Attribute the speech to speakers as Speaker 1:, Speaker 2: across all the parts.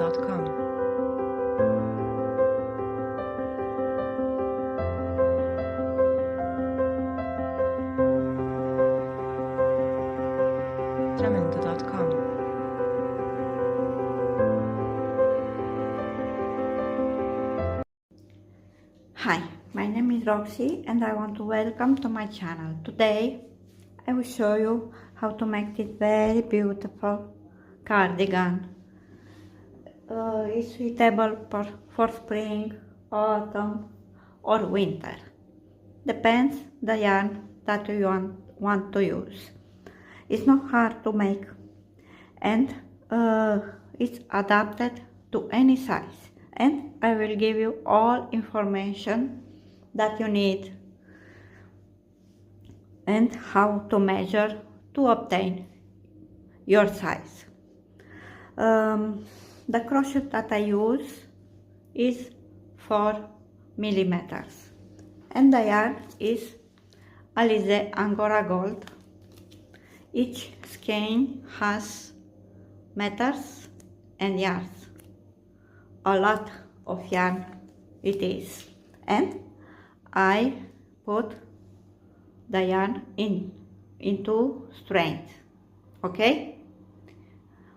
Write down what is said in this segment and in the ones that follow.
Speaker 1: flamenco.com. flamenco.com.
Speaker 2: Hi, my name is Roxy and I want to welcome to my channel. Today I will show you how to make this very beautiful cardigan. It's suitable for spring, autumn or winter. Depends the yarn that you want to use. It's not hard to make and it's adapted to any size, and I will give you all information that you need and how to measure to obtain your size. The crochet that I use is 4 millimeters and the yarn is Alize Angora Gold. Each skein has meters and yards. A lot of yarn it is, and I put the yarn into strainds. Okay,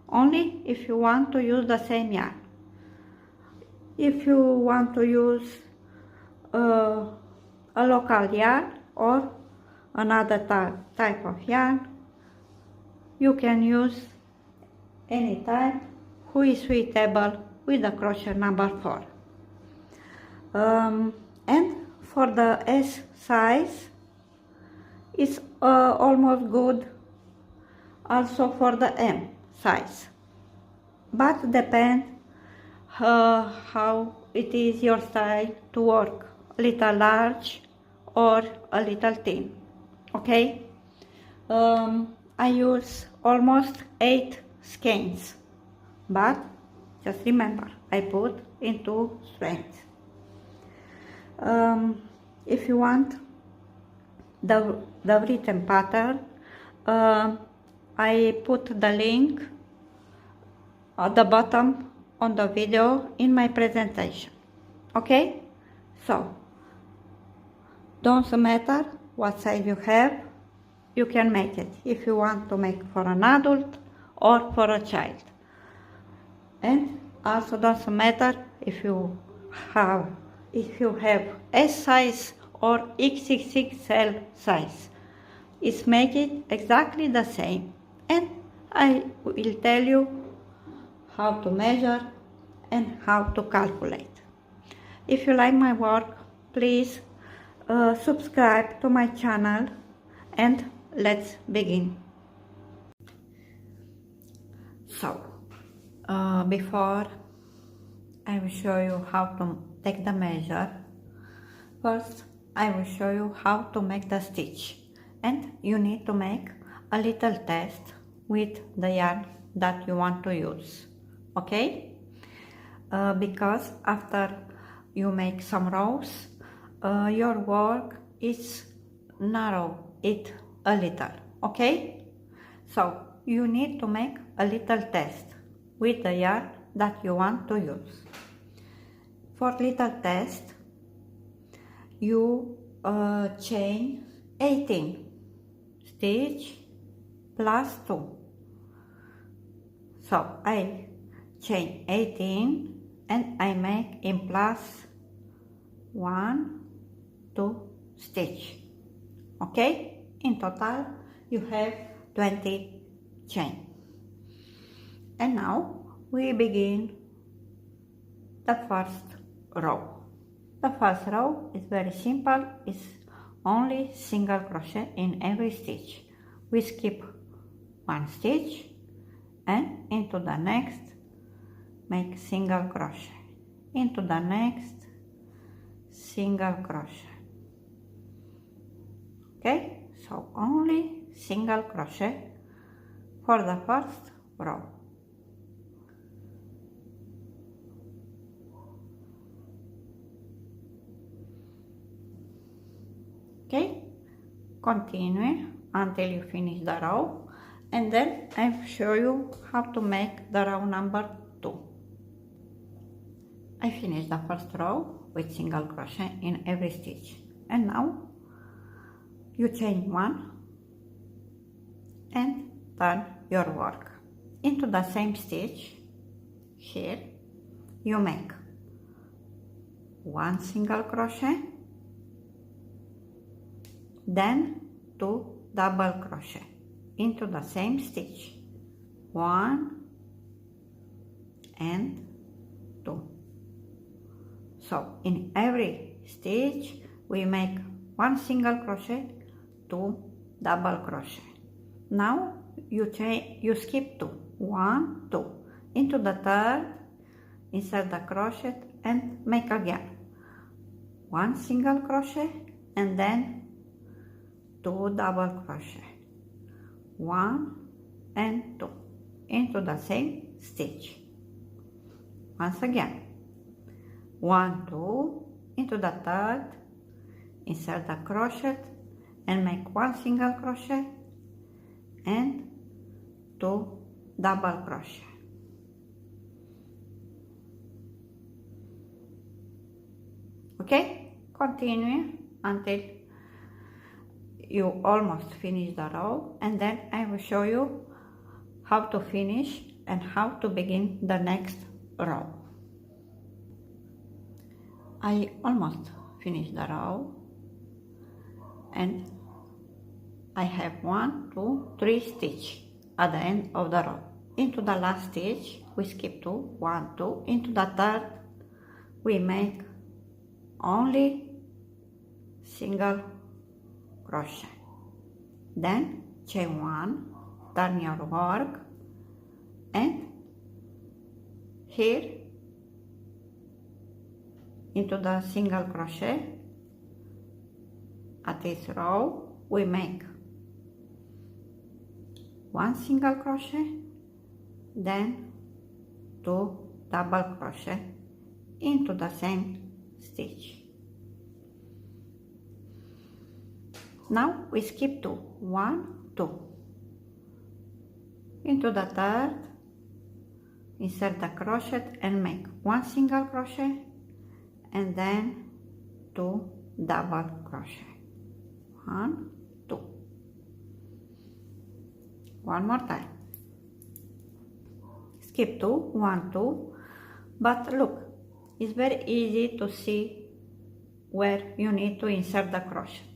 Speaker 2: only if you want to use the same yarn. If you want to use a local yarn or another type of yarn, you can use any type who is suitable with the crochet number 4. And for the S size, it's almost good also for the M size, but depends how it is your style to work, a little large or a little thin. Okay, I use almost 8 skeins, but just remember I put into strains. If you want the written pattern, I put the link at the bottom on the video in my presentation. Okay, so don't matter what size you have, you can make it if you want to make for an adult or for a child. And also doesn't matter if you have S size or XXXL size. It's make it exactly the same, and I will tell you how to measure and how to calculate. If you like my work, please subscribe to my channel, and let's begin. So before I will show you how to take the measure, first I will show you how to make the stitch, and you need to make a little test with the yarn that you want to use. Okay, because after you make some rows, your work is narrow it a little. Okay, so you need to make a little test with the yarn that you want to use. For little test, you chain 18 stitch plus 2. So I chain 18 and I make in plus 1, 2 stitch. Okay, in total you have 20 chain. And now we begin the first row. The first row is very simple, it's only single crochet in every stitch. We skip 1 stitch and into the next make single crochet, into the next single crochet. Okay, so only single crochet for the first row. Okay, continue until you finish the row, and then I will show you how to make the row number 2. I finished the first row with single crochet in every stitch, and now you chain one and turn your work into the same stitch. Here you make one single crochet, then 2 double crochet into the same stitch, 1 and 2. So in every stitch we make 1 single crochet, 2 double crochet. Now you skip 2, 1, 2 into the third, insert the crochet and make again 1 single crochet and then 2 double crochet, 1 and 2 into the same stitch. Once again, 1, 2 into the third, insert the crochet and make 1 single crochet and 2 double crochet. Okay, continue until you almost finish the row, and then I will show you how to finish and how to begin the next row. I almost finished the row and I have 1, 2, 3 stitch at the end of the row. Into the last stitch we skip 2, 1, 2, into the third we make only single crochet, then chain 1, turn your work, and here into the single crochet at this row we make 1 single crochet, then 2 double crochet into the same stitch. Now we skip 2, 1, 2 into the third, insert the crochet and make 1 single crochet and then 2 double crochet, 1, 2. One more time. Skip 2, 1, 2, but look, it's very easy to see where you need to insert the crochet.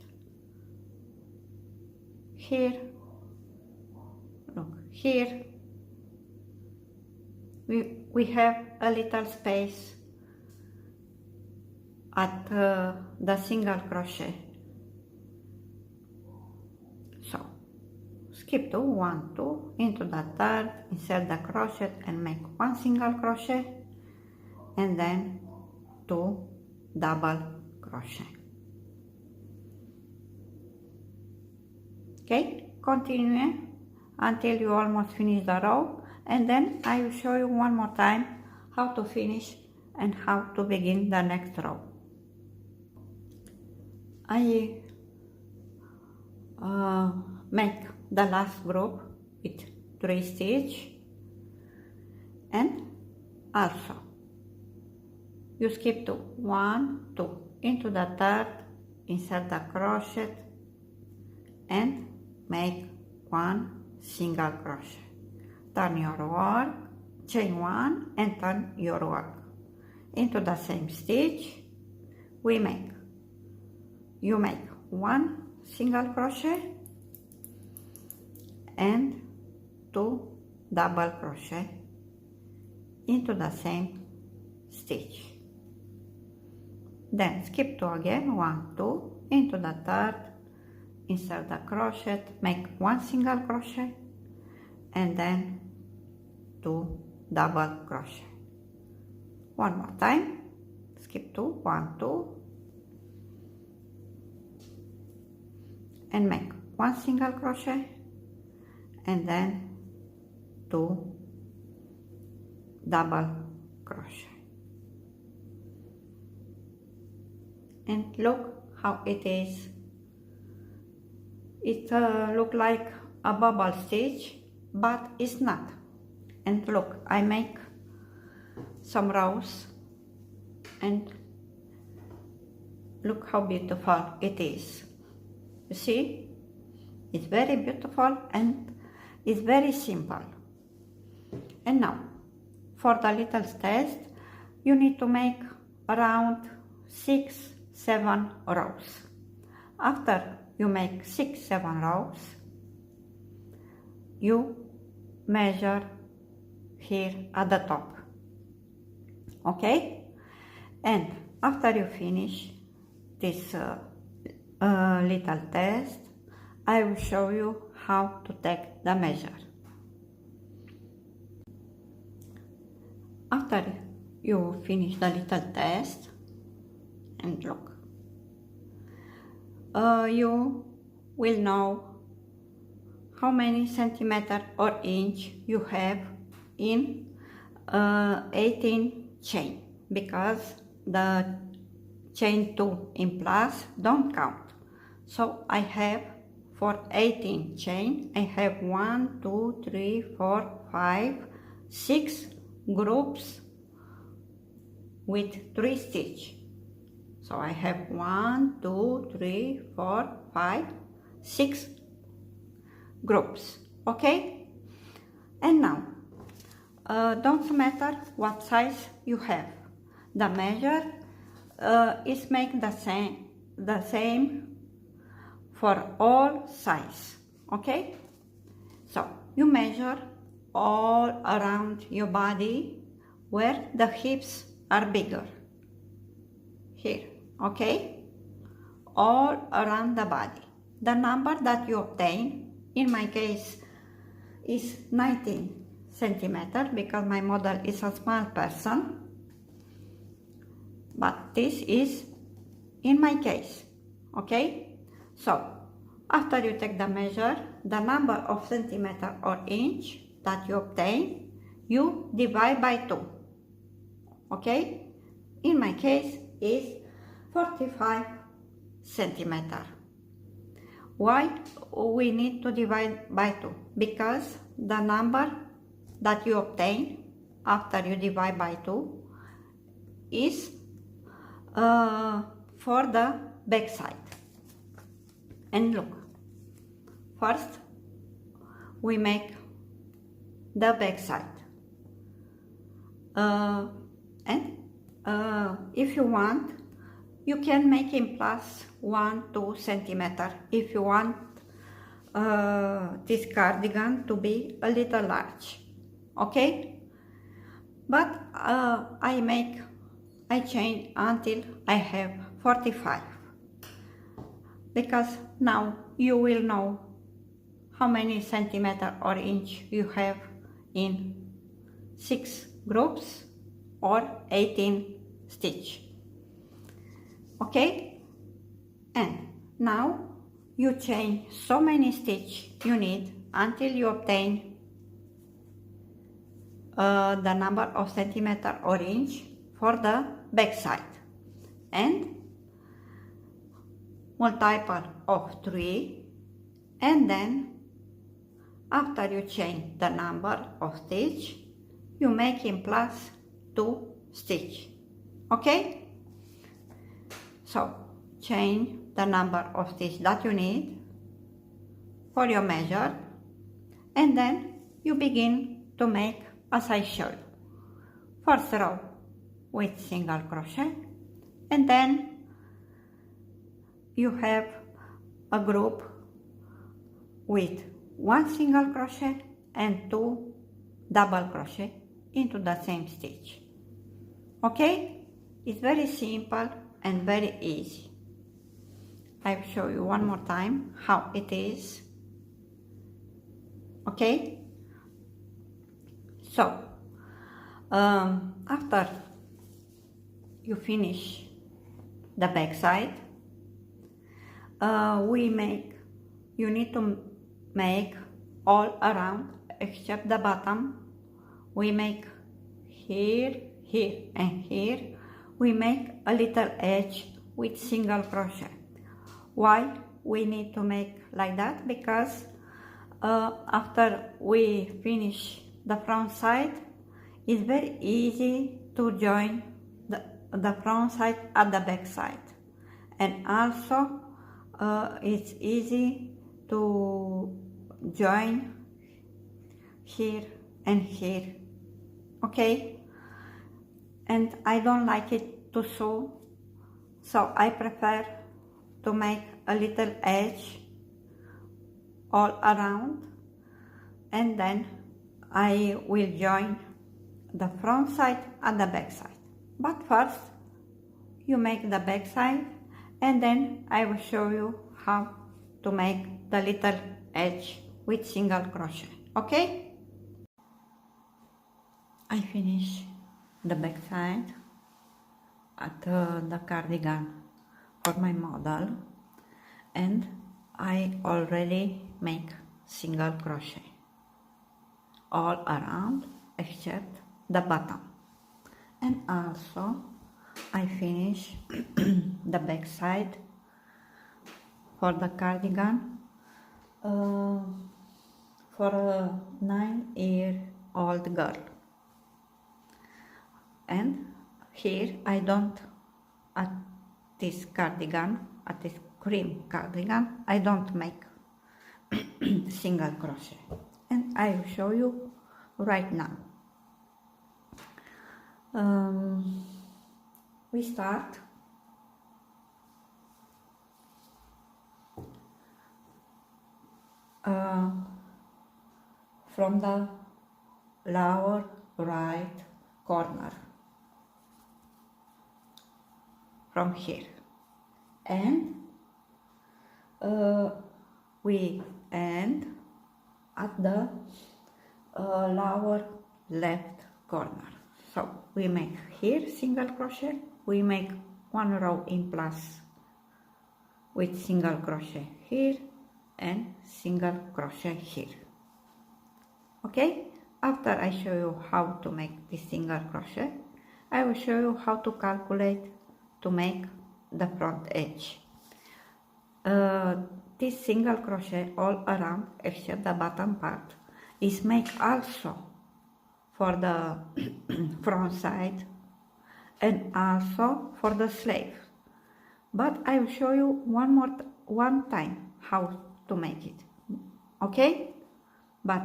Speaker 2: Here, look, here we have a little space at the single crochet. So skip 2, 1, 2 into the third, insert the crochet and make 1 single crochet and then 2 double crochet. Okay, continue until you almost finish the row, and then I will show you one more time how to finish and how to begin the next row. I make the last group with 3 stitch, and also you skip 2, 1, 2 into the third, insert the crochet and make 1 single crochet, turn your work, chain 1 and turn your work into the same stitch. You make 1 single crochet and 2 double crochet into the same stitch. Then skip 2 again, 1, 2 into the third, insert the crochet, make 1 single crochet and then 2 double crochet. One more time, skip 2, 1, 2 and make 1 single crochet and then 2 double crochet. And look how it is. It look like a bubble stitch, but it's not. And look, I make some rows and look how beautiful it is. You see, it's very beautiful and it's very simple. And now for the little test, you need to make around 6-7 rows. After you make 6-7 rows, you measure here at the top, okay? And after you finish this little test, I will show you how to take the measure. After you finish the little test, and look, you will know how many centimeter or inch you have in 18 chain, because the chain 2 in plus don't count. So I have for 18 chain, I have 1, 2, 3, 4, 5, 6 groups with 3 stitch. So I have 1, 2, 3, 4, 5, 6 groups, okay? And now, don't matter what size you have. The measure is make the same for all size, okay? So you measure all around your body where the hips are bigger. Here, okay? All around the body. The number that you obtain, in my case, is 19 centimeter because my model is a small person. But this is in my case, okay? So, after you take the measure, the number of centimeter or inch that you obtain, you divide by 2, okay? In my case, is 45 centimeter. Why we need to divide by 2? Because the number that you obtain after you divide by 2 is for the back side. And look, first we make the back side, and if you want, you can make in plus 1-2 centimeter if you want this cardigan to be a little large, okay? But I change until I have 45, because now you will know how many centimeter or inch you have in 6 groups or 18 stitch, okay? And now you chain so many stitch you need until you obtain the number of centimeter or inch for the back side, and multiple of 3, and then after you chain the number of stitch, you make in plus 2 stitch, okay? So chain the number of stitch that you need for your measure, and then you begin to make as I show you. First row with single crochet, and then you have a group with 1 single crochet and 2 double crochet into the same stitch, okay? It's very simple and very easy. I'll show you one more time how it is, okay? So after you finish the back side, you need to make all around except the bottom. We make here, here and here, we make a little edge with single crochet. Why we need to make like that? Because after we finish the front side, it's very easy to join the front side at the back side, and also it's easy to join here and here, okay? And I don't like it to sew, so I prefer to make a little edge all around, and then I will join the front side and the back side. But first you make the back side, and then I will show you how to make the little edge with single crochet, okay? I finish the back side at the cardigan for my model, and I already make single crochet all around except the bottom, and also I finish the back side for the cardigan for a 9-year-old girl. And here I don't, at this cardigan, at this cream cardigan, I don't make single crochet, and I will show you right now. We start from the lower right corner, from here, and we end at the lower left corner. So we make here single crochet, we make 1 row in plus with single crochet here and single crochet here, okay? After I show you how to make this single crochet, I will show you how to calculate to make the front edge. This single crochet all around except the bottom part is made also for the front side and also for the sleeve, but I will show you one time how to make it, okay? But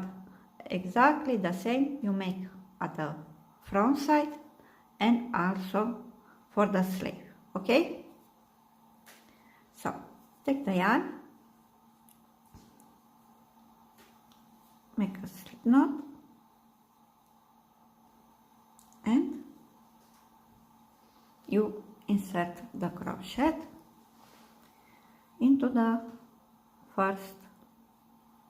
Speaker 2: exactly the same you make at the front side and also for the sleeve, okay? So take the yarn, make a slip knot, and you insert the crochet into the first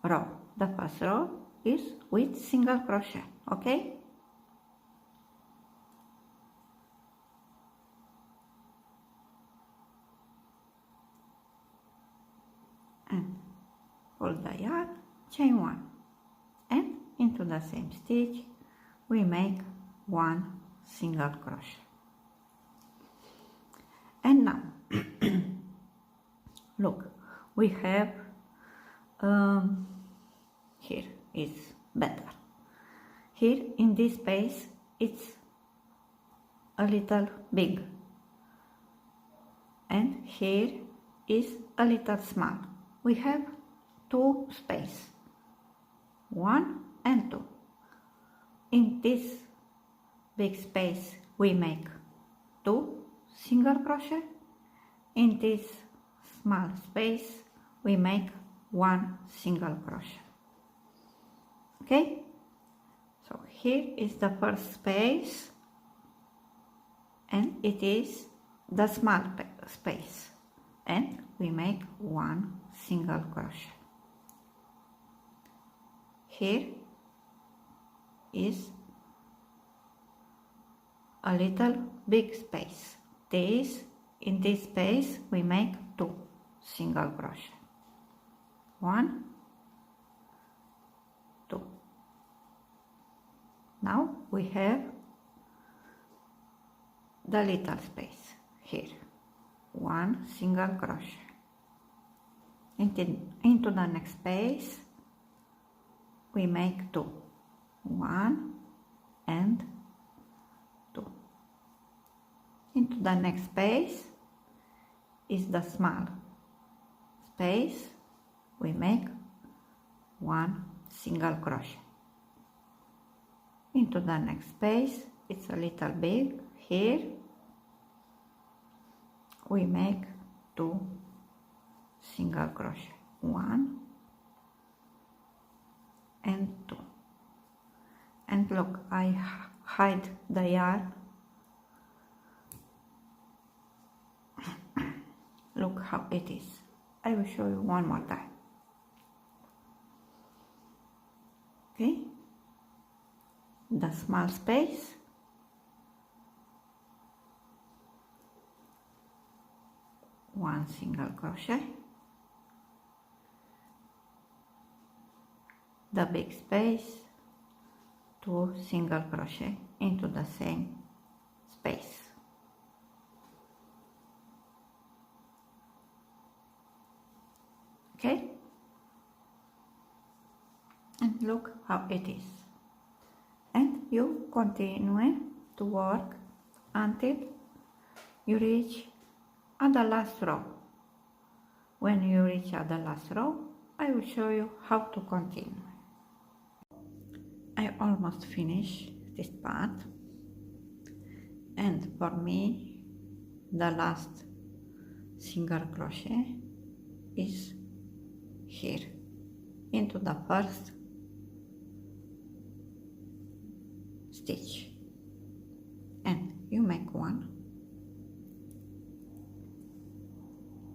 Speaker 2: row. The first row is with single crochet, okay? And pull the yarn, chain 1, and into the same stitch we make 1 single crochet. And now look, we have here is better. Here in this space it's a little big, and here is a little small. We have 2 space, 1 and 2. In this big space we make 2 single crochet. In this small space we make 1 single crochet, okay? So here is the first space, and it is the small space, and we make 1 single crochet. Here is a little big space. In this space we make 2 single crochet. 1, 2. Now we have the little space here. 1 single crochet. Into the next space we make 2. 1 and 2. Into the next space is the small space. We make 1 single crochet. Into the next space, it's a little big here, we make 2 single crochet, 1 and 2. And look, I hide the yarn. Look how it is. I will show you one more time. Okay, the small space, one single crochet, the big space, 2 single crochet into the same space. Okay, and look how it is. And you continue to work until you reach at the last row. When you reach at the last row, I will show you how to continue. I almost finished this part, and for me the last single crochet is here into the first stitch, and you make 1,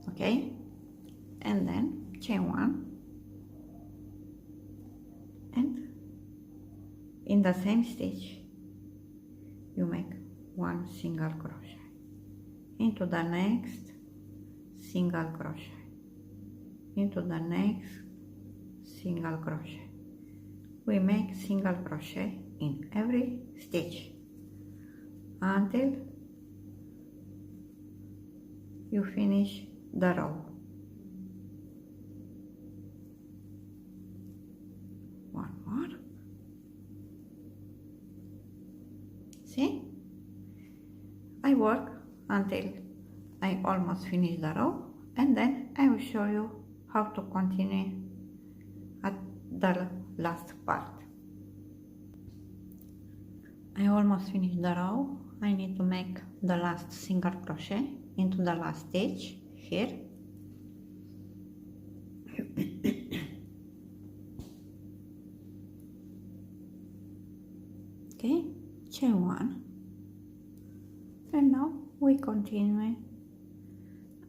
Speaker 2: okay, and then chain 1, and in the same stitch you make 1 single crochet into the next single crochet, into the next single crochet. We make single crochet in every stitch until you finish the row. One more. See? I work until I almost finish the row, and then I will show you how to continue at the last part. I almost finished the row. I need to make the last single crochet into the last stitch here. Okay, chain 1, and now we continue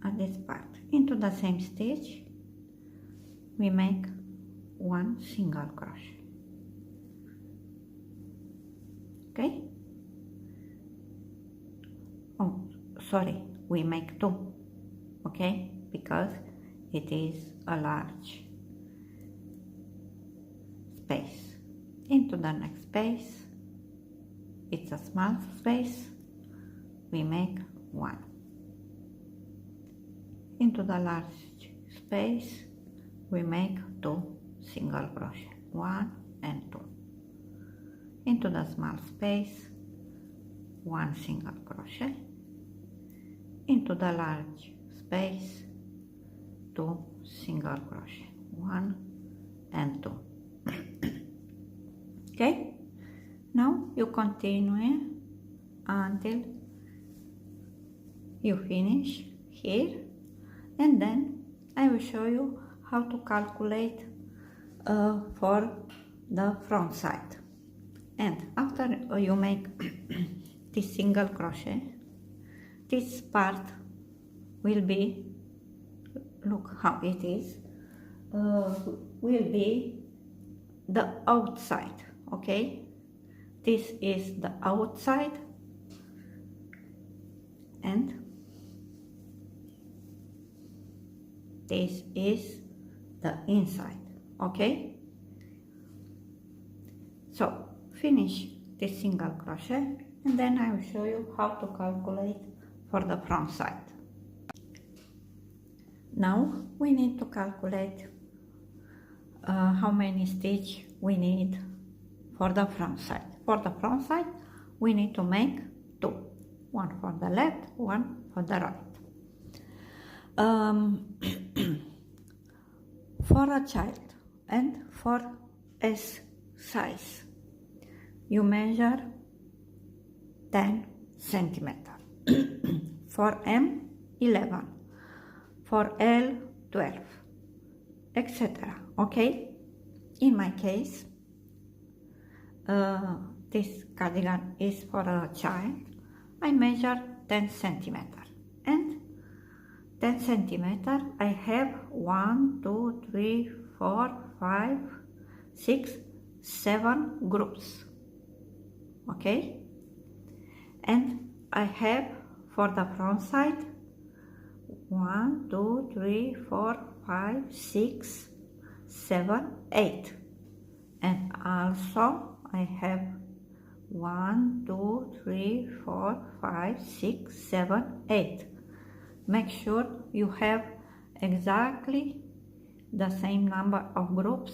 Speaker 2: at this part. Into the same stitch we make 1 single crochet. Okay, oh sorry, we make 2, okay, because it is a large space. Into the next space, it's a small space, we make 1. Into the large space we make 2 single crochet, 1 and 2. Into the small space 1 single crochet, into the large space 2 single crochet, 1 and 2. Okay, now you continue until you finish here, and then I will show you how to calculate for the front side. And after you make this single crochet, this part will be, look how it is, will be the outside, okay? This is the outside, and this is the inside, okay? So finish this single crochet, and then I will show you how to calculate for the front side. Now we need to calculate how many stitches we need for the front side. For the front side we need to make 2, one for the left, one for the right. For a child and for S size, you measure 10 centimeter. For M, 11. For L, 12, etc. Okay? In my case, this cardigan is for a child. I measure 10 centimeter. And 10 centimeter, I have 1, 2, 3, 4, 5, 6, 7 groups. Okay? And I have for the front side 1, 2, 3, 4, 5, 6, 7, 8. And also I have 1, 2, 3, 4, 5, 6, 7, 8. Make sure you have exactly the same number of groups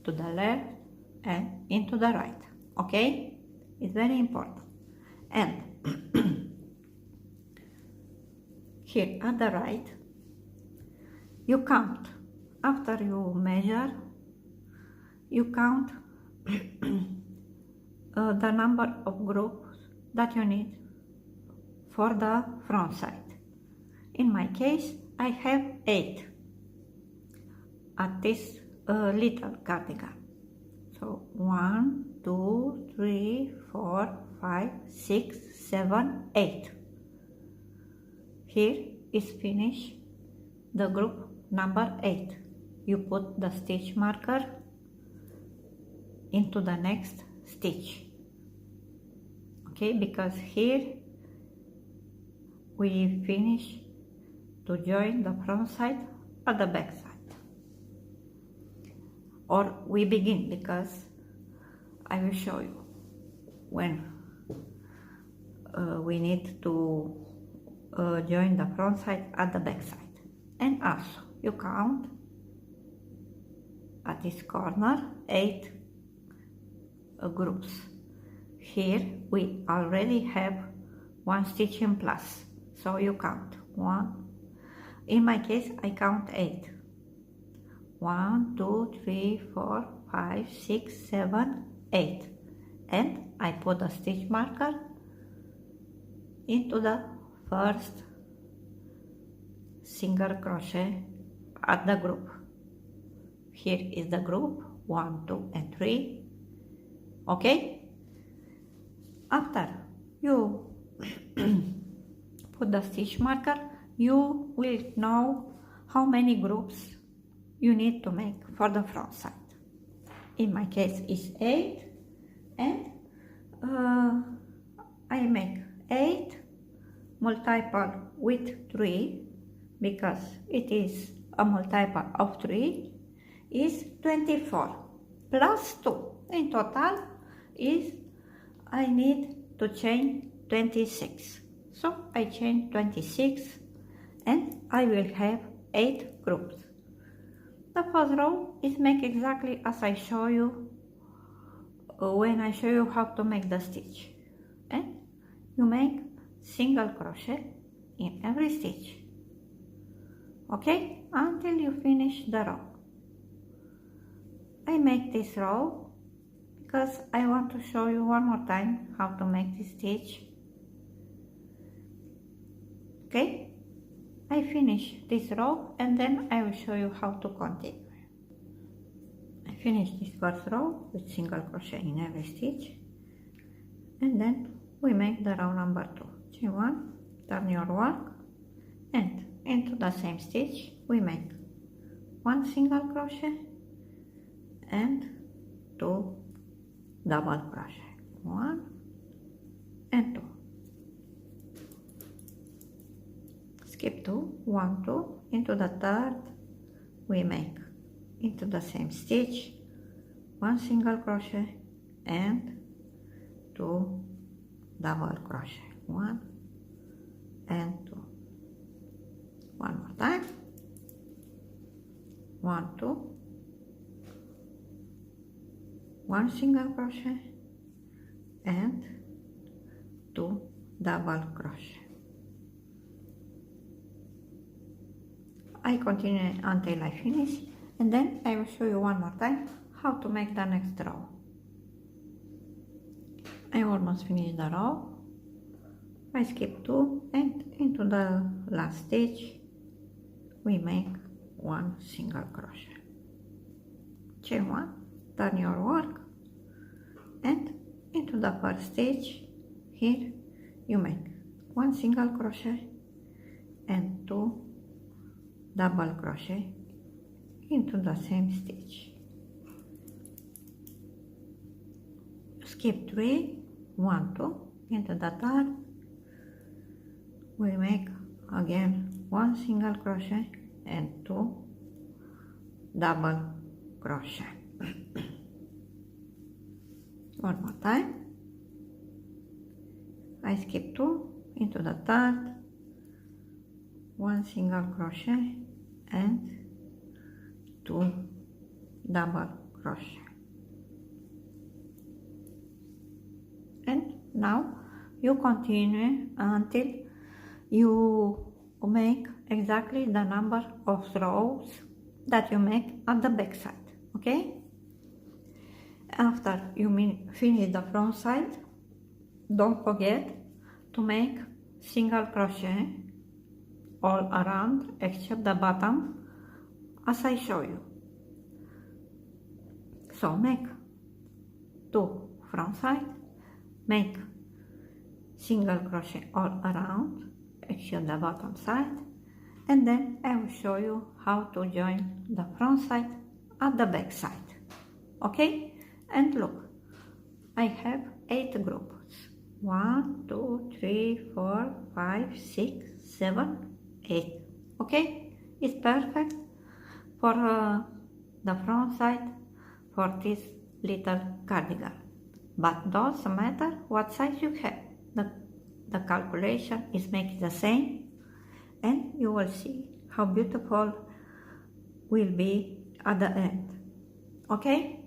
Speaker 2: to the left and into the right. Okay? It's very important. And here at the right, you count. After you measure, you count the number of groups that you need for the front side. In my case, I have 8 at this little cardigan. So 1, 2, 3, 4, 5, 6, 7, 8. Here is finished the group number 8. You put the stitch marker into the next stitch. Okay, because here we finish to join the front side at the back side. Or we begin, because I will show you when we need to join the front side at the back side. And also you count at this corner 8 groups. Here we already have 1 stitch in plus, so you count 1. In my case, I count 8. 1, 2, 3, 4, 5, 6, 7, 8. And I put a stitch marker into the first single crochet at the group. Here is the group 1, 2, and 3. Okay? After you put the stitch marker, you will know how many groups you need to make for the front side. In my case it's 8, and I make 8 multiple with 3, because it is a multiple of 3 is 24 plus 2. In total is I need to chain 26. So I chain 26 and I will have 8 groups. The first row is make exactly as I show you when I show you how to make the stitch. And you make single crochet in every stitch. Okay? Until you finish the row. I make this row because I want to show you one more time how to make this stitch. Okay? I finish this row and then I will show you how to continue. I finish this first row with single crochet in every stitch, and then we make the row number 2. Chain 1, turn your work, and into the same stitch we make 1 single crochet and 2 double crochet. 1 and 2. Skip 2, 1, 2, into the third we make into the same stitch 1 single crochet and 2 double crochet. 1 and 2. One more time. 1, 2, 1 single crochet and double crochet. I continue until I finish, and then I will show you one more time how to make the next row. I almost finished the row. I skip 2 and into the last stitch we make one single crochet. Chain 1, turn your work, and into the first stitch here you make one single crochet and 2 double crochet into the same stitch. Skip 3, 1, 2, into the third we make again one single crochet and 2 double crochet. One more time. I skip 2 into the third, one single crochet and 2 double crochet. And now you continue until you make exactly the number of rows that you make on the back side, okay? After you finish the front side, don't forget to make single crochet all around except the bottom as I show you. So make 2 front side, make single crochet all around except the bottom side, and then I will show you how to join the front side at the back side, okay? And look, I have 8 groups. 1, 2, 3, 4, 5, 6, 7, 8. Okay, it's perfect for the front side for this little cardigan. But doesn't matter what size you have. The calculation is making the same, and you will see how beautiful will be at the end. Okay?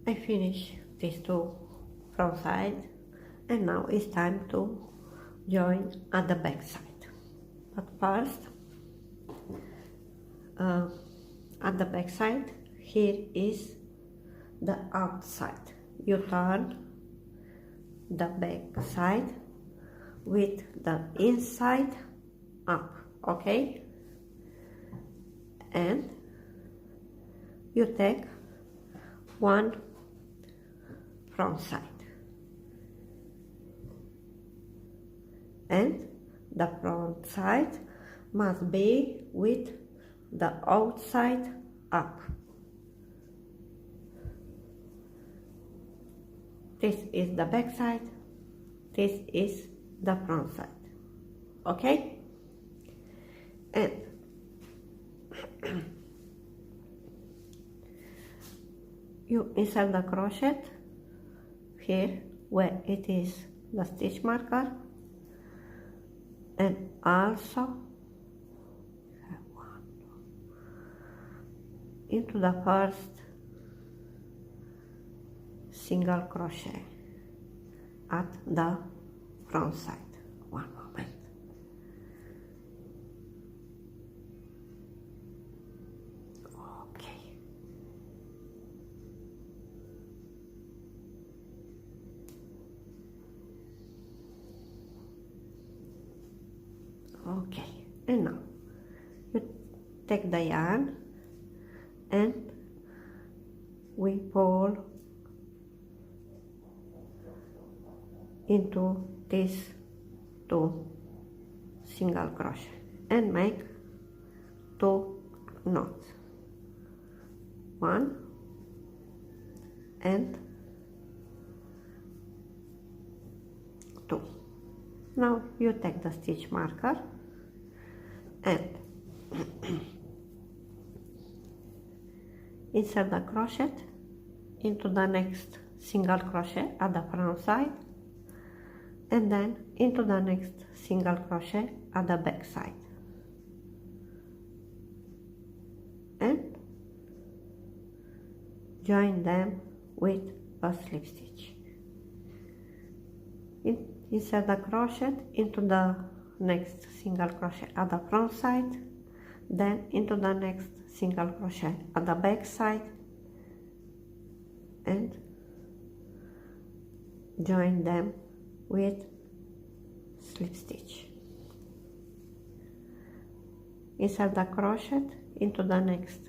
Speaker 2: I finish these 2 front side, and now it's time to join at the back side. But first, at the back side, here is the outside. You turn the back side with the inside up, okay? And you take one front side, and the front side must be with the outside up. This is the back side, this is the front side, okay? And you insert the crochet here where it is the stitch marker, and also into the first single crochet at the front side. One moment. Okay. Okay, and now you take the yarn and we pull into these 2 single crochet and make 2 knots, 1 and 2. Now you take the stitch marker and insert the crochet into the next single crochet at the front side, and then into the next single crochet at the back side, and join them with a slip stitch. insert the crochet into the next single crochet at the front side, then into the next single crochet at the back side, and join them with slip stitch. Insert the crochet into the next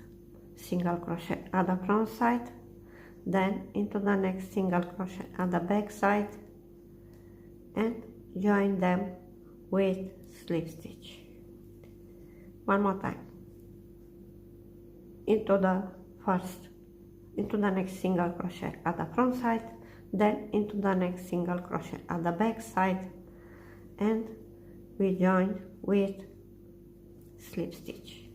Speaker 2: single crochet at the front side, then into the next single crochet at the back side, and join them with slip stitch. One more time. Into the next single crochet at the front side, then into the next single crochet at the back side, and we join with slip stitch.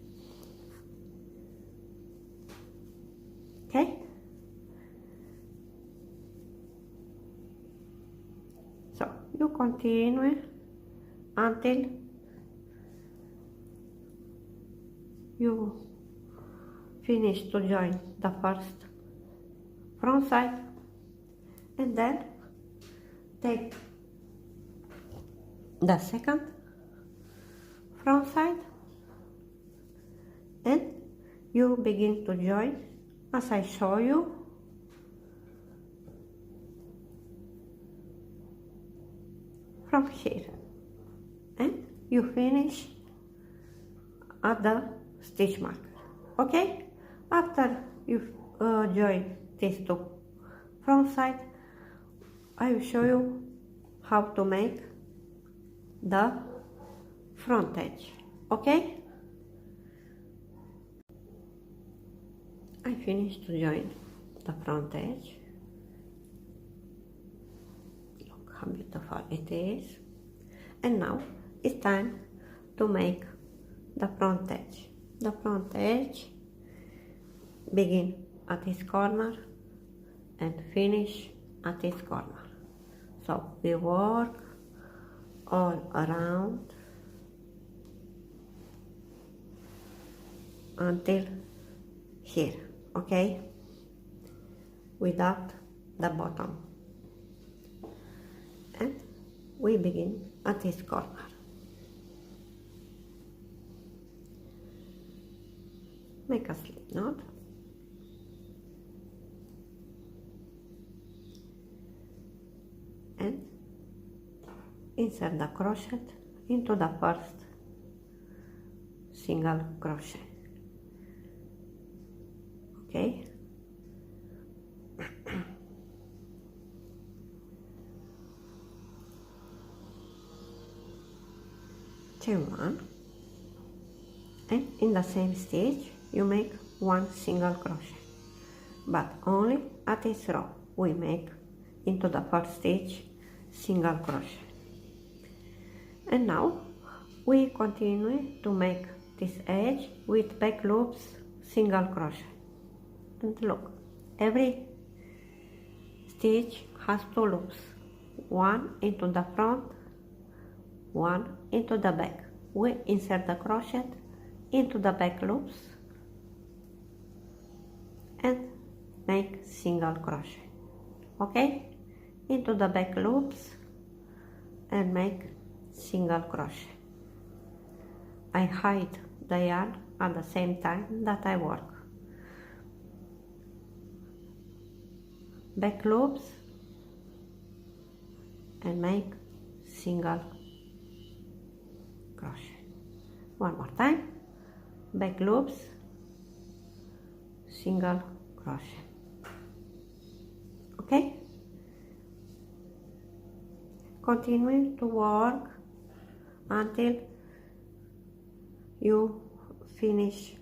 Speaker 2: Okay? So you continue until you finish to join the first front side, and then take the second front side and you begin to join as I show you. From here, and you finish at the stitch mark. Okay, after you join these two front side, I will show you how to make the front edge. Okay, I finished to join the front edge. Look how beautiful it is. And now it's time to make the front edge. The front edge begin at this corner and finish at this corner. So we work all around until here, okay, without the bottom, and we begin at this corner. Make a slip knot, and insert the crochet into the first single crochet. Okay, chain one, and in the same stitch you make one single crochet, but only at this row we make into the first stitch single crochet. And now we continue to make this edge with back loops single crochet. And look, every stitch has two loops, one into the front, one into the back. We insert the crochet into the back loops and make single crochet. Okay, into the back loops and make single crochet. I hide the yarn at the same time that I work. Back loops and make single crochet. One more time, back loops, single crochet. Okay, continue to work until you finish,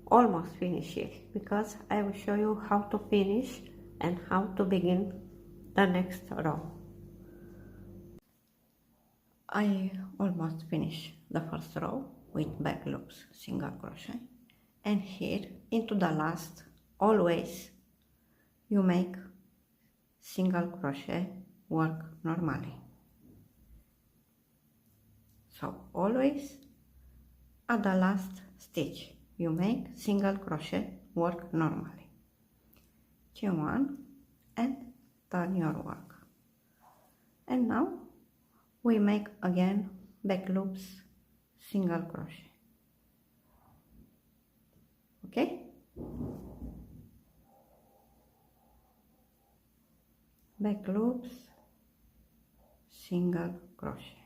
Speaker 2: almost finish it, because I will show you how to finish and how to begin the next row. I almost finished the first row with back loops single crochet, and here into the last always you make single crochet, work normally. So always at the last stitch you make single crochet, work normally. Chain one and turn your work. And now we make again back loops, single crochet. Okay? Back loops, single crochet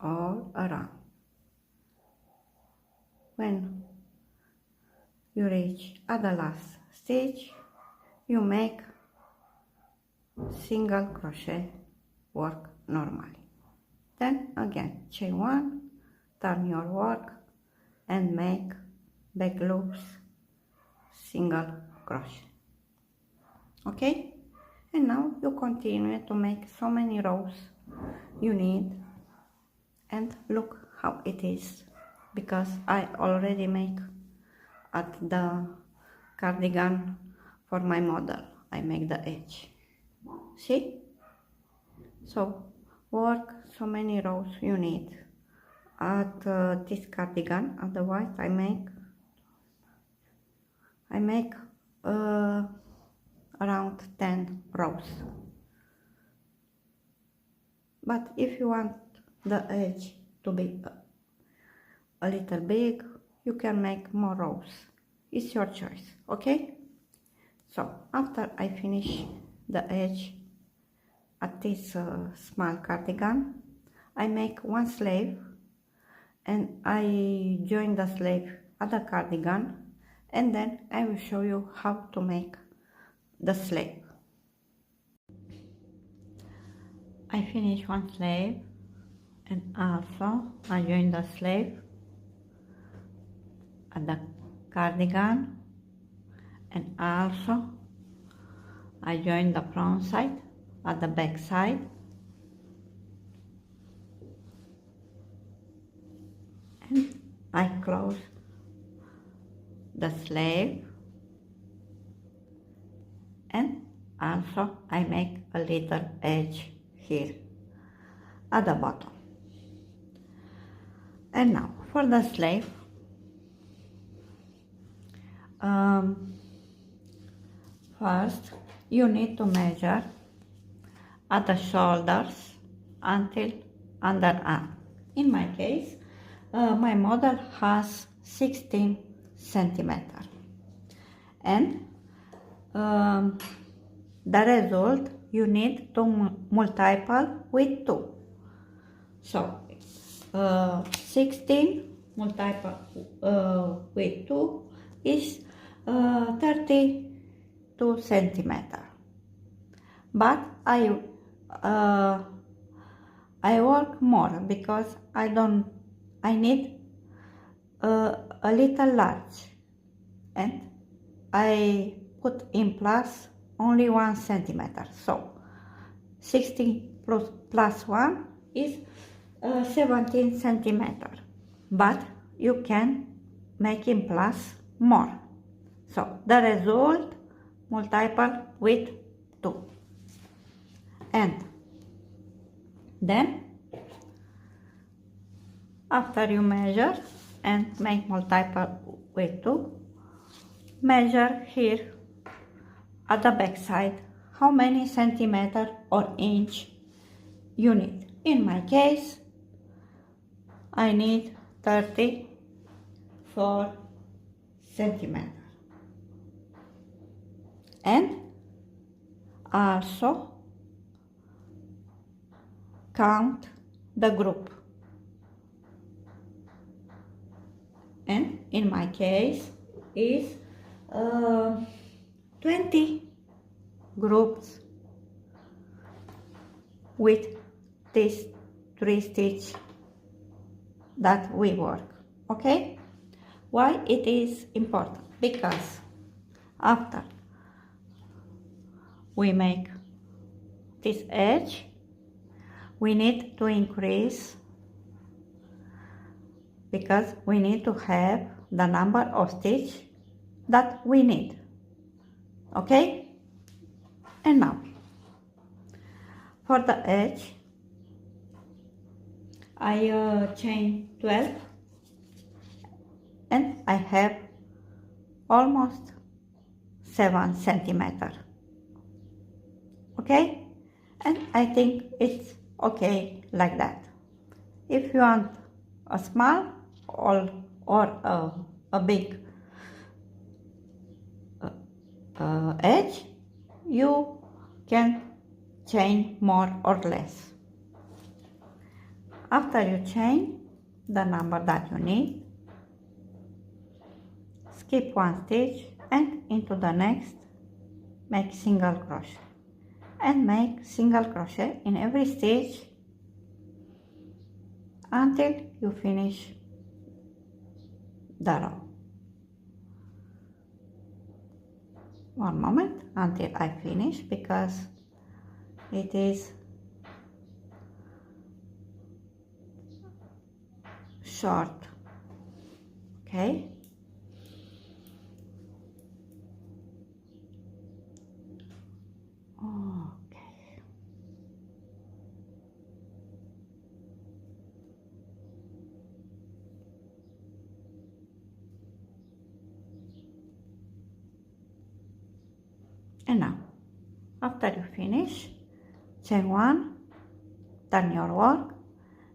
Speaker 2: all around. When you reach at the last stitch, you make single crochet work normally. Then again chain 1, turn your work and make back loops, single crochet. Okay? And now you continue to make so many rows you need, and look how it is, because I already make at the cardigan for my model. I make the edge. See? So work so many rows you need at this cardigan. Otherwise I make around 10 rows. But if you want the edge to be a little big, you can make more rows. It's your choice, okay? So after I finish the edge at this small cardigan, I make one sleeve and I join the sleeve at the cardigan, and then I will show you how to make the sleeve. I finish one sleeve and also I join the sleeve at the cardigan, and also I join the front side at the back side, and I close the sleeve, and also I make a little edge here at the bottom. And now for the sleeve, first you need to measure at the shoulders until underarm. In my case, my model has 16 centimeters, and the result you need to multiply with 2. So 16 multiplied with 2 is 32 centimeters. But I work more because I need a little large, and I put in plus only 1 centimeter. So 16 plus 1 is 17 centimeters, but you can make in plus more. So the result multiple with 2. And then after you measure and make multiple with 2, measure here at the back side how many centimeter or inch you need. In my case, I need 34 centimeters. And also count the group. And in my case is 20 groups with these 3 stitches that we work. Okay? Why it is important? Because after we make this edge, we need to increase, because we need to have the number of stitches that we need. Okay? And now for the edge, I chain 12 and I have almost 7 centimeters. Okay? and I think it's okay like that. If you want a small or a big edge, you can chain more or less. After you chain the number that you need, skip one stitch and into the next make single crochet and make single crochet in every stitch until you finish the row. One moment until I finish, because it is short. Okay. Okay. And now, after you finish, chain one, turn your work,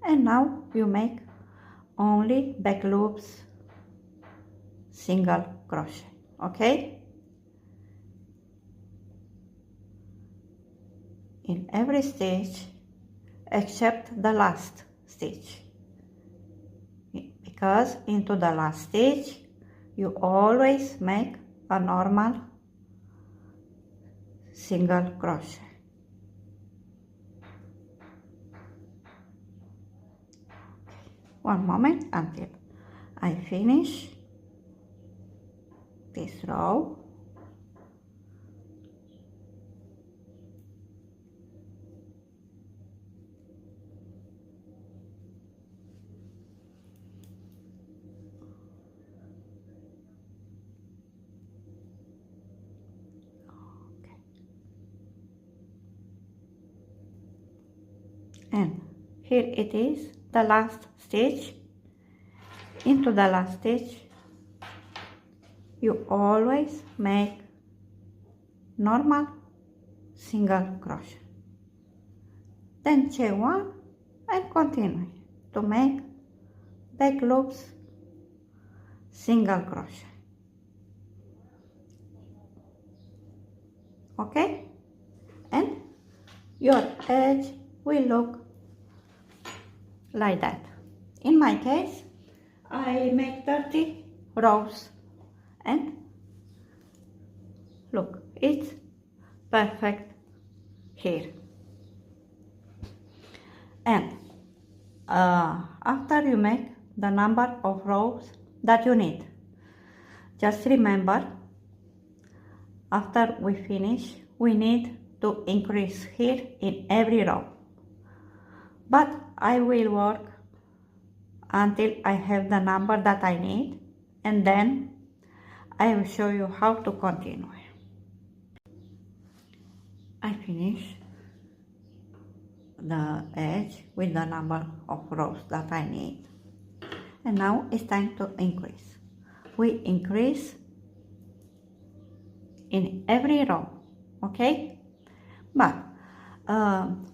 Speaker 2: and now you make only back loops, single crochet. Okay, in every stitch except the last stitch, because into the last stitch you always make a normal single crochet. One moment until I finish this row. And here it is, the last stitch. Into the last stitch you always make normal single crochet, then chain one and continue to make back loops, single crochet. Okay, and your edge will look like that. In my case, I make 30 rows, and look, it's perfect here. And after you make the number of rows that you need, just remember, after we finish, we need to increase here in every row. But I will work until I have the number that I need, and then I will show you how to continue. I finish the edge with the number of rows that I need, and now it's time to increase. We increase in every row, okay? But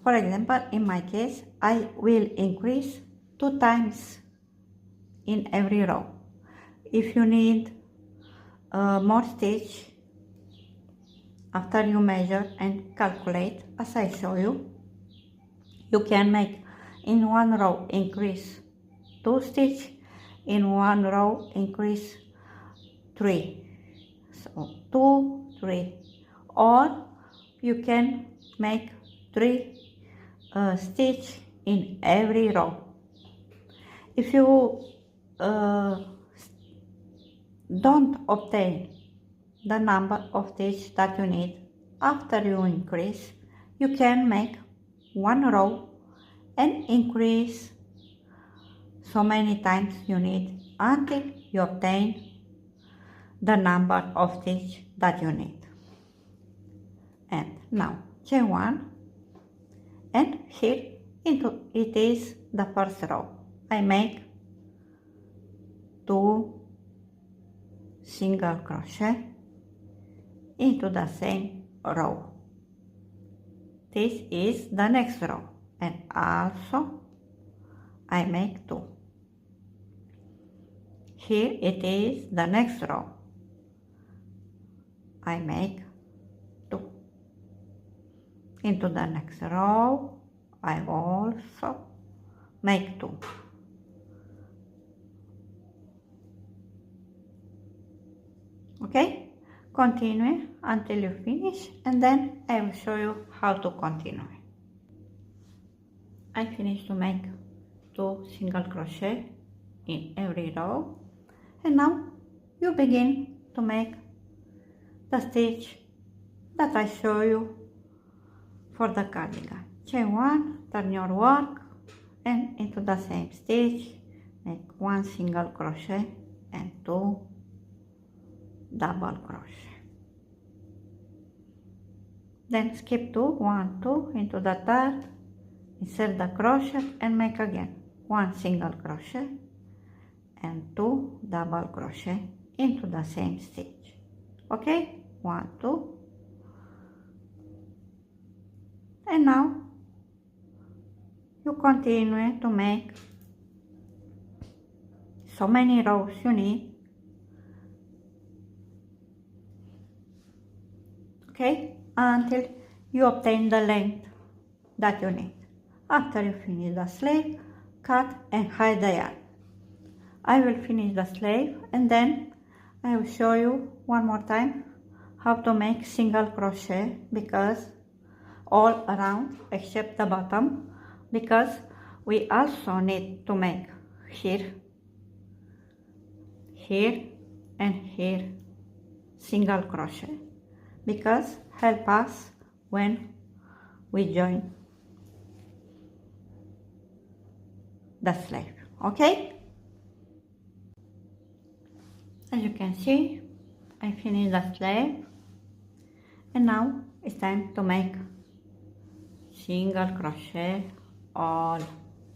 Speaker 2: for example, in my case, I will increase 2 times in every row. If you need more stitch, after you measure and calculate as I show you, you can make in one row increase 2 stitch, in one row increase 3, so 2, 3, or you can make 3 stitch in every row. If you don't obtain the number of stitch that you need after you increase, you can make one row and increase so many times you need until you obtain the number of stitch that you need. And now chain one, and here into it is the first row. I make 2 single crochet into the same row. this is the next row, and also I make 2. Here it is the next row, I make 2. Into the next row I also make 2. Okay, continue until you finish, and then I will show you how to continue. I finished to make 2 single crochet in every row, and now you begin to make the stitch that I show you for the cardigan. Chain 1, turn your work, and into the same stitch make 1 single crochet and 2 double crochet. Then skip 2, 1, 2 into the third, insert the crochet and make again 1 single crochet and 2 double crochet into the same stitch. Okay, 1, 2, and now you continue to make so many rows you need. Okay, until you obtain the length that you need. After you finish the sleeve, cut and hide the yarn. I will finish the sleeve and then I will show you one more time how to make single crochet, because all around except the bottom, because we also need to make here, here and here single crochet, because help us when we join the sleeve. Okay, as you can see, I finished the sleeve, and now it's time to make single crochet all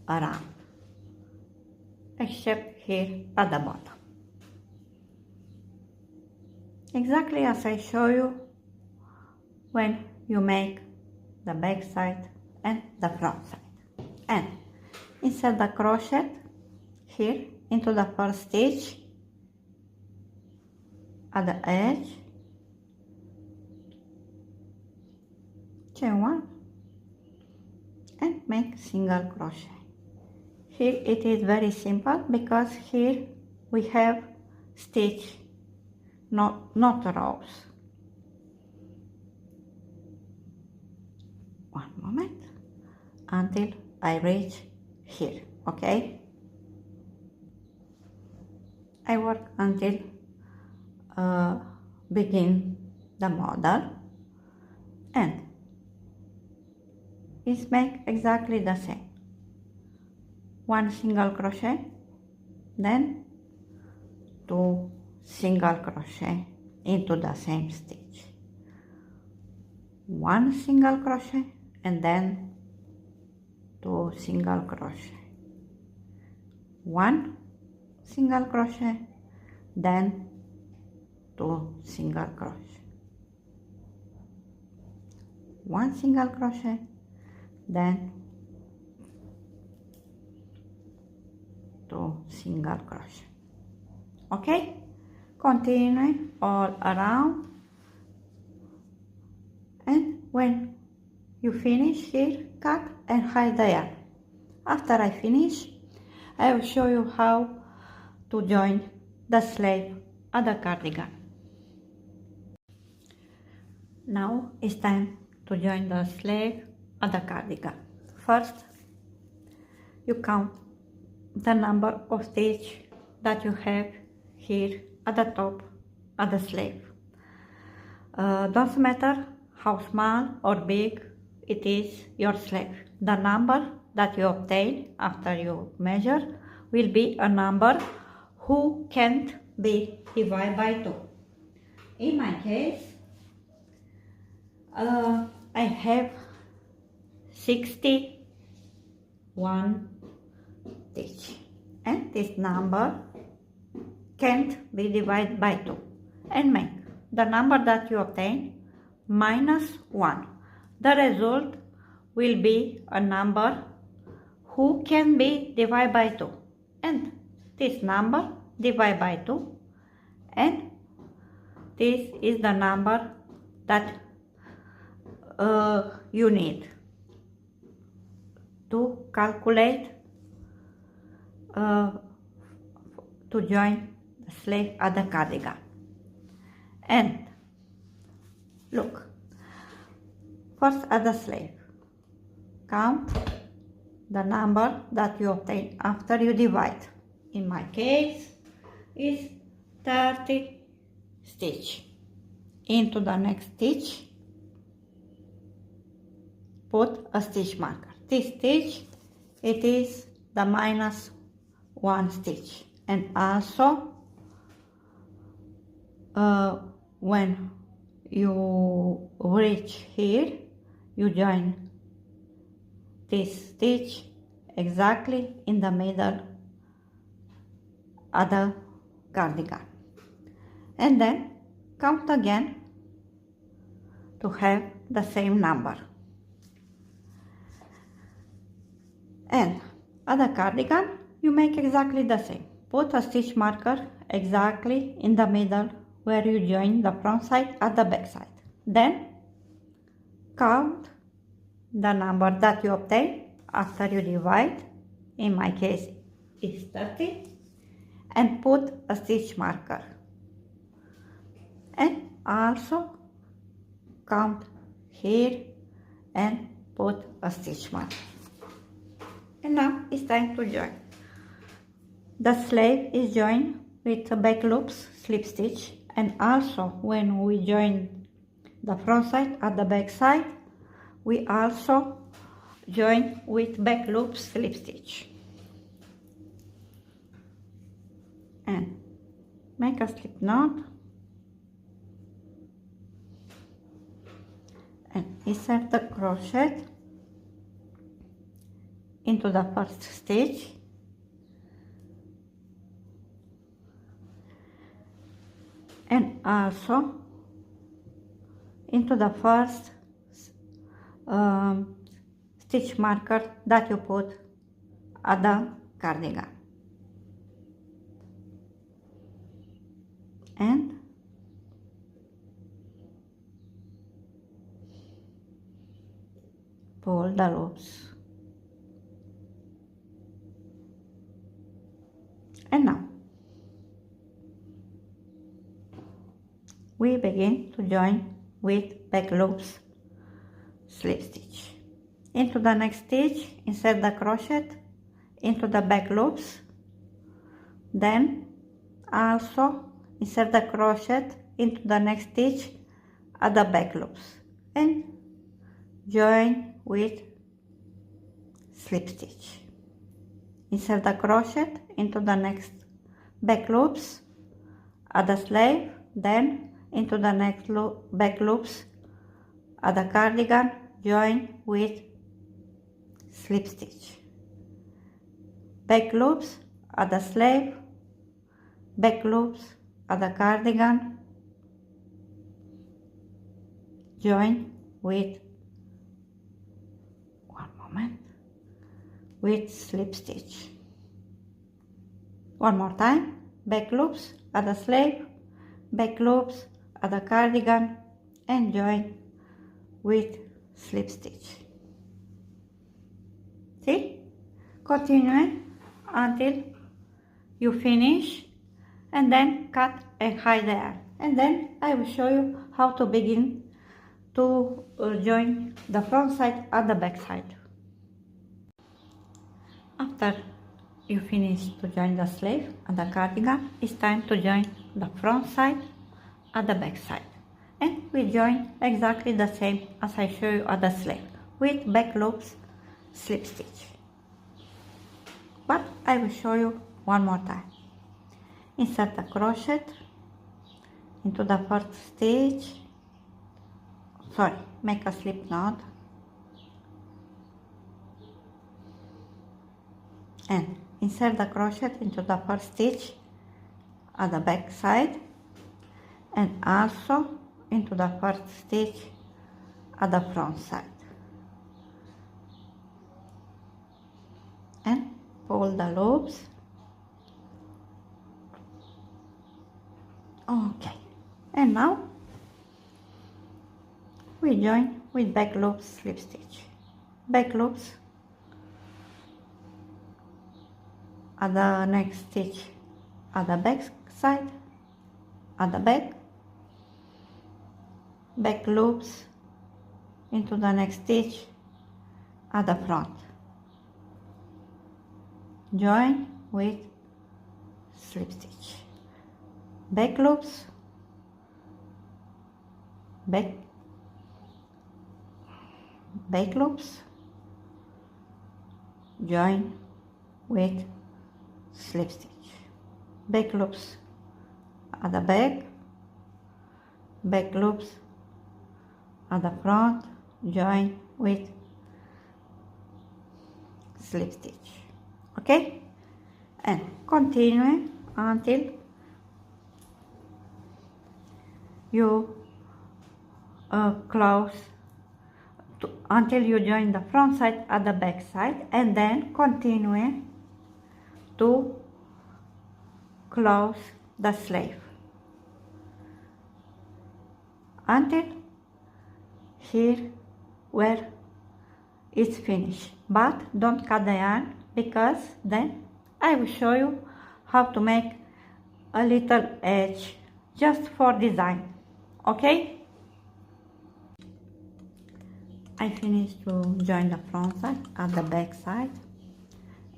Speaker 2: around except here at the bottom, exactly as I show you when you make the back side and the front side. And insert the crochet here into the first stitch at the edge, chain 1 and make single crochet. Here it is very simple because here we have stitch, not rows. One moment until I reach here. Okay, I work until begin the model, and it's make exactly the same. 1 single crochet, then 2 single crochet into the same stitch, 1 single crochet and then 2 single crochet, 1 single crochet, then 2 single crochet, 1 single crochet, then 2 single crochet. Okay, continue all around, and when you finish here, cut and hide the yarn. After I finish, I will show you how to join the sleeve at the cardigan. Now it's time to join the sleeve at the cardigan. First, you count the number of stitches that you have here at the top of the sleeve. Doesn't matter how small or big it is your sleeve. The number that you obtain after you measure will be a number who can't be divided by 2. In my case, I have 61 stitch, and this number can't be divided by 2, and make the number that you obtain minus 1. The result will be a number who can be divided by 2, and this number divided by 2, and this is the number that you need to calculate to join the sleeve at the cardigan. And look, first at the sleeve, count the number that you obtain after you divide. In my case is 30 stitch. Into the next stitch put a stitch marker. This stitch, it is the -1 stitch, and also when you reach here, you join this stitch exactly in the middle of the cardigan, and then count again to have the same number. And at the cardigan you make exactly the same. Put a stitch marker exactly in the middle where you join the front side at the back side. Then count the number that you obtain after you divide. In my case is 30, and put a stitch marker, and also count here and put a stitch marker. And now it's time to join. The sleeve is joined with back loops, slip stitch, and also when we join the front side at the back side, we also join with back loops, slip stitch. And make a slip knot and insert the crochet into the first stitch, and also into the first stitch marker that you put at the cardigan, and pull the loops. And now we begin to join with back loops, slip stitch. Into the next stitch insert the crochet into the back loops, then also insert the crochet into the next stitch at the back loops, and join with slip stitch. Insert the crochet into the next back loops at the sleeve, then into the next back loops at the cardigan, join with slip stitch. Back loops at the sleeve, back loops at the cardigan, join with with slip stitch. One more time, back loops at the sleeve, back loops at the cardigan, and join with slip stitch. See? Continue until you finish, and then cut and hide the yarn. And then I will show you how to begin to join the front side at the back side. After you finish to join the sleeve and the cardigan, it's time to join the front side at the back side. And we join exactly the same as I show you at the sleeve, with back loops, slip stitch. But I will show you one more time. Insert the crochet into the first stitch, make a slip knot, and insert the crochet into the first stitch at the back side, and also into the first stitch at the front side. and pull the loops. Okay, and now we join with back loops slip stitch. Back loops at the next stitch at the back side, at the back, back loops into the next stitch at the front. Join with slip stitch. Back loops, back loops, join with slip stitch. Back loops at the back, back loops at the front, join with slip stitch. Okay, and continue until you close until you join the front side at the back side, and then continue to close the sleeve until here where it's finished. But don't cut the yarn, because then I will show you how to make a little edge just for design. Okay, I finished to join the front side at the back side,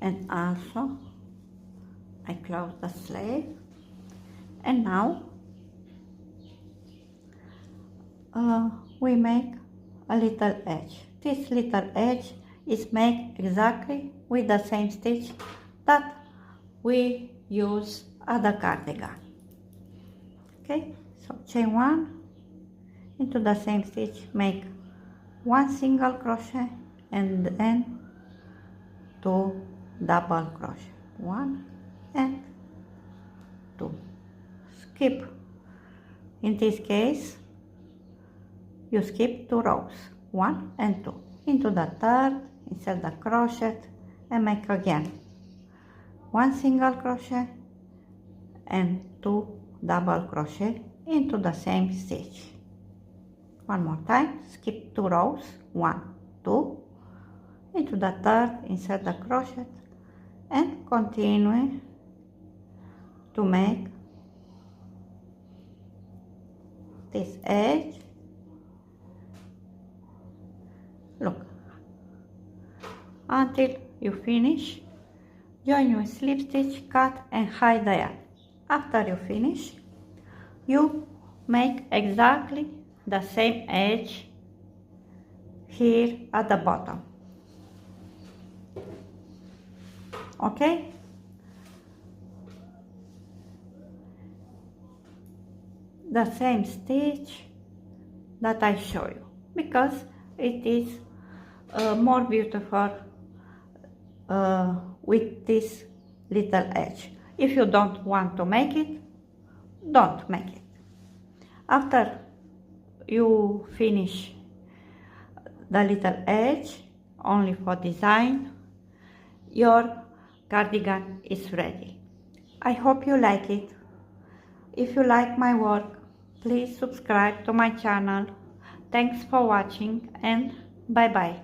Speaker 2: and also I close the sleeve, and now we make a little edge. This little edge is made exactly with the same stitch that we use at the cardigan. Okay, so chain 1 into the same stitch, make 1 single crochet and then 2 double crochet, 1 and 2. Skip, in this case you skip 2 rows, 1 and 2. Into the third, insert the crochet and make again 1 single crochet and 2 double crochet into the same stitch. One more time, skip 2 rows, 1, 2, into the third, insert the crochet and continue to make this edge. Look, until you finish. Join your slip stitch, cut and hide the yarn. After you finish, you make exactly the same edge here at the bottom. Okay? The same stitch that I show you, because it is more beautiful with this little edge. If you don't want to make it, don't make it. After you finish the little edge only for design, your cardigan is ready. I hope you like it. If you like my work, please subscribe to my channel. Thanks for watching and bye bye.